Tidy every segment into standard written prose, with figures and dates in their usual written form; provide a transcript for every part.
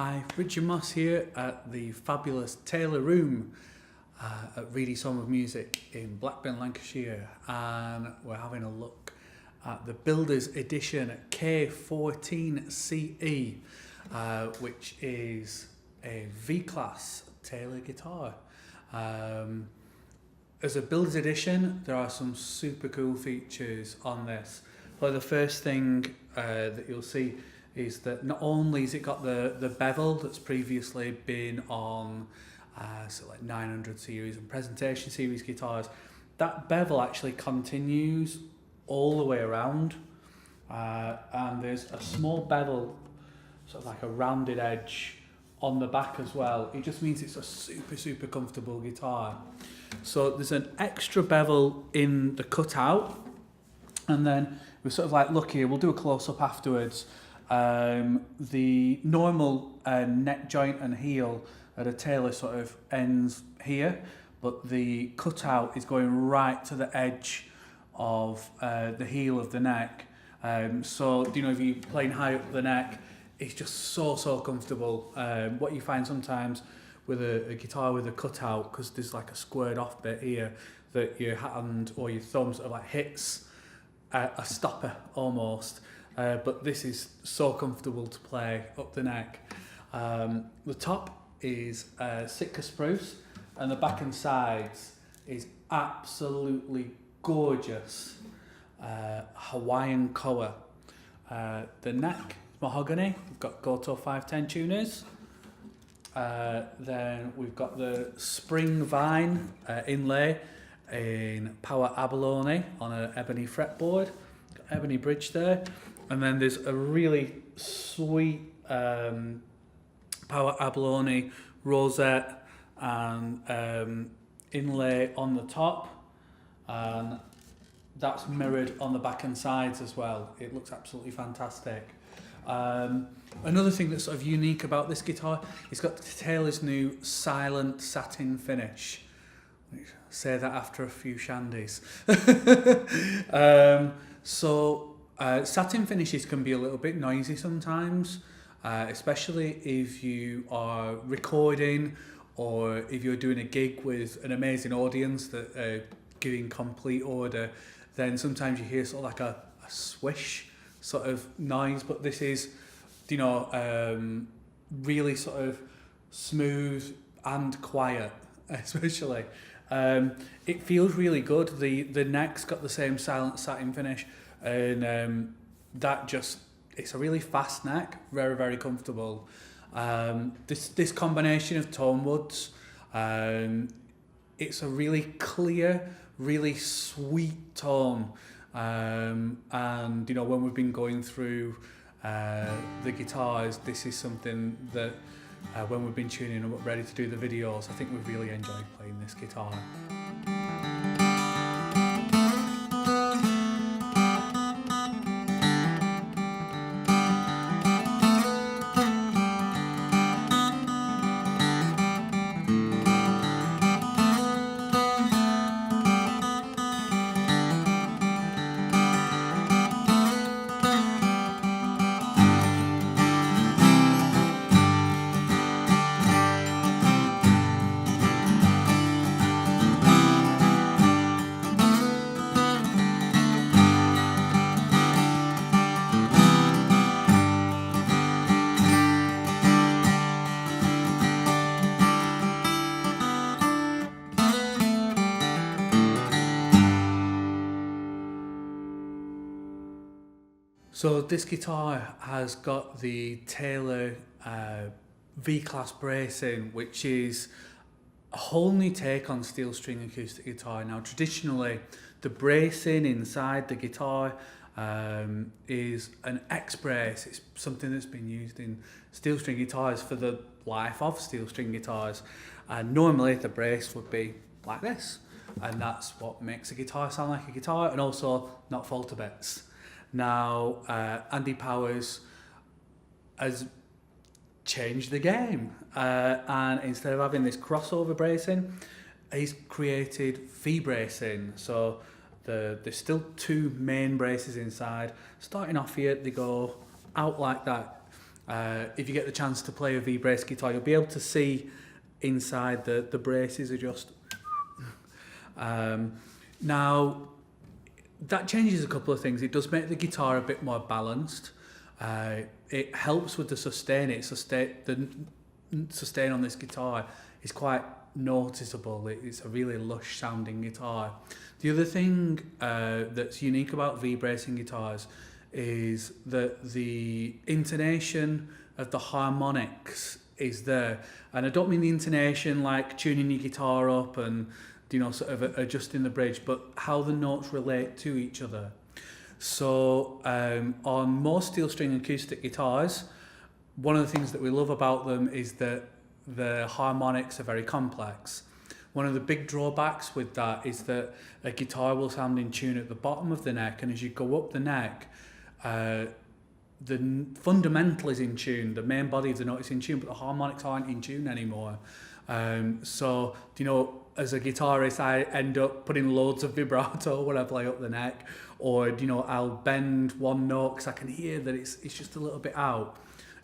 Hi, Richard Moss here at the fabulous Taylor Room at Reedy's Home of Music in Blackburn, Lancashire, and we're having a look at the Builders Edition K14ce, which is a V-Class Taylor guitar. As a Builders Edition, there are some super cool features on this. Well, the first thing that you'll see is that not only has it got the bevel that's previously been on so like 900 series and presentation series guitars, that bevel actually continues all the way around, and there's a small bevel, sort of like a rounded edge on the back as well. It just means it's a super comfortable guitar. So there's an extra bevel in the cutout, and then we're sort of like, look here, we'll do a close-up afterwards. The normal neck joint and heel at a Taylor sort of ends here, but the cutout is going right to the edge of the heel of the neck. So, you know, if you're playing high up the neck, it's just so comfortable. What you find sometimes with a guitar with a cutout, because there's like a squared off bit here, that your hand or your thumb sort of like hits a stopper almost. But this is so comfortable to play up the neck. The top is Sitka spruce, and the back and sides is absolutely gorgeous Hawaiian koa. The neck, mahogany. We've got Goto 510 tuners. Then we've got the spring vine inlay in power abalone on an ebony fretboard. Got ebony bridge there. And then there's a really sweet power abalone rosette and inlay on the top, and that's mirrored on the back and sides as well. It looks absolutely fantastic. Another thing that's sort of unique about this guitar, it's got Taylor's new silent satin finish. I say that after a few shandies. Satin finishes can be a little bit noisy sometimes, especially if you are recording or if you're doing a gig with an amazing audience that are giving complete order. Then sometimes you hear sort of like a swish sort of noise, but this is, you know, really sort of smooth and quiet, especially. It feels really good. The neck's got the same silent satin finish, and it's a really fast neck, very comfortable. This combination of tone woods, it's a really clear, really sweet tone, and you know, when we've been going through the guitars, this is something that when we've been tuning them up ready to do the videos, I think we've really enjoyed playing this guitar. So this guitar has got the Taylor V-Class bracing, which is a whole new take on steel string acoustic guitar. Now, traditionally, the bracing inside the guitar is an X-brace. It's something that's been used in steel string guitars for the life of steel string guitars. And normally the brace would be like this, and that's what makes a guitar sound like a guitar, and also not falter bits. Now, Andy Powers has changed the game, and instead of having this crossover bracing, he's created V-bracing. So there's still two main braces inside. Starting off here, they go out like that, if you get the chance to play a V-brace guitar, you'll be able to see inside the braces adjust. Now, that changes a couple of things. It does make the guitar a bit more balanced. It helps with the sustain. The sustain on this guitar is quite noticeable. It's a really lush sounding guitar. The other thing that's unique about V-bracing guitars is that the intonation of the harmonics is there. And I don't mean the intonation like tuning your guitar up and sort of adjusting the bridge, but how the notes relate to each other. So on most steel string acoustic guitars, one of the things that we love about them is that the harmonics are very complex. One of the big drawbacks with that is that a guitar will sound in tune at the bottom of the neck, and as you go up the neck, the fundamental is in tune, the main body of the note is in tune, but the harmonics aren't in tune anymore. So, as a guitarist, I end up putting loads of vibrato when I play up the neck, or, I'll bend one note because I can hear that it's just a little bit out.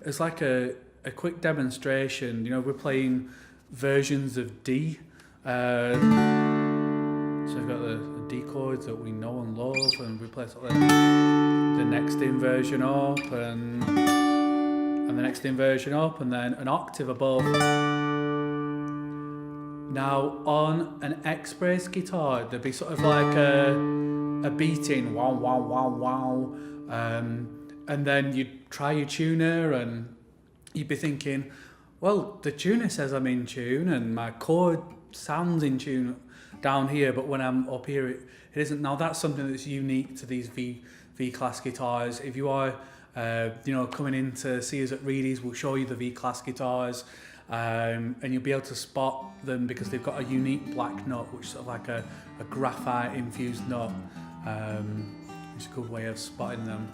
It's like a quick demonstration. We're playing versions of D. So we've got the D chords that we know and love, and we play sort of the next inversion up, and the next inversion up, and then an octave above. Now on an X-brace guitar, there'd be sort of like a beating wow wow wow wow, and then you'd try your tuner and you'd be thinking, well, the tuner says I'm in tune and my chord sounds in tune down here, but when I'm up here it isn't. Now that's something that's unique to these V-class guitars. If you are coming in to see us at Reedy's, we'll show you the V-class guitars. And you'll be able to spot them because they've got a unique black note, which is sort of like a graphite infused note. It's a good way of spotting them.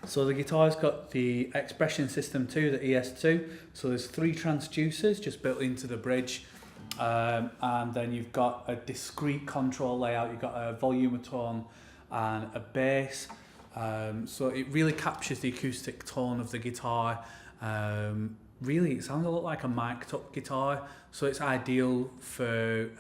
So the guitar's got the expression system 2, the ES2. So there's 3 transducers just built into the bridge. And then you've got a discrete control layout. You've got a volumetone and a bass. So it really captures the acoustic tone of the guitar. Really, it sounds a lot like a mic'd up guitar. So it's ideal for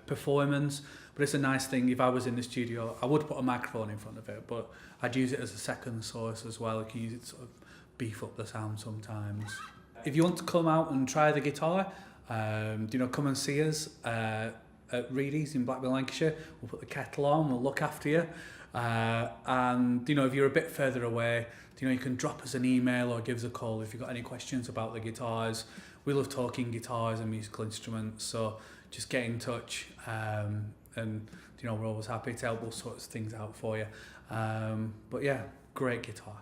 performance. But it's a nice thing. If I was in the studio, I would put a microphone in front of it, but I'd use it as a second source as well. You can use it to sort of beef up the sound sometimes. If you want to come out and try the guitar, come and see us at Reedy's in Blackburn, Lancashire. We'll put the kettle on, we'll look after you. And if you're a bit further away, you can drop us an email or give us a call if you've got any questions about the guitars. We love talking guitars and musical instruments, so just get in touch. And we're always happy to help all sorts of things out for you. But yeah, great guitar.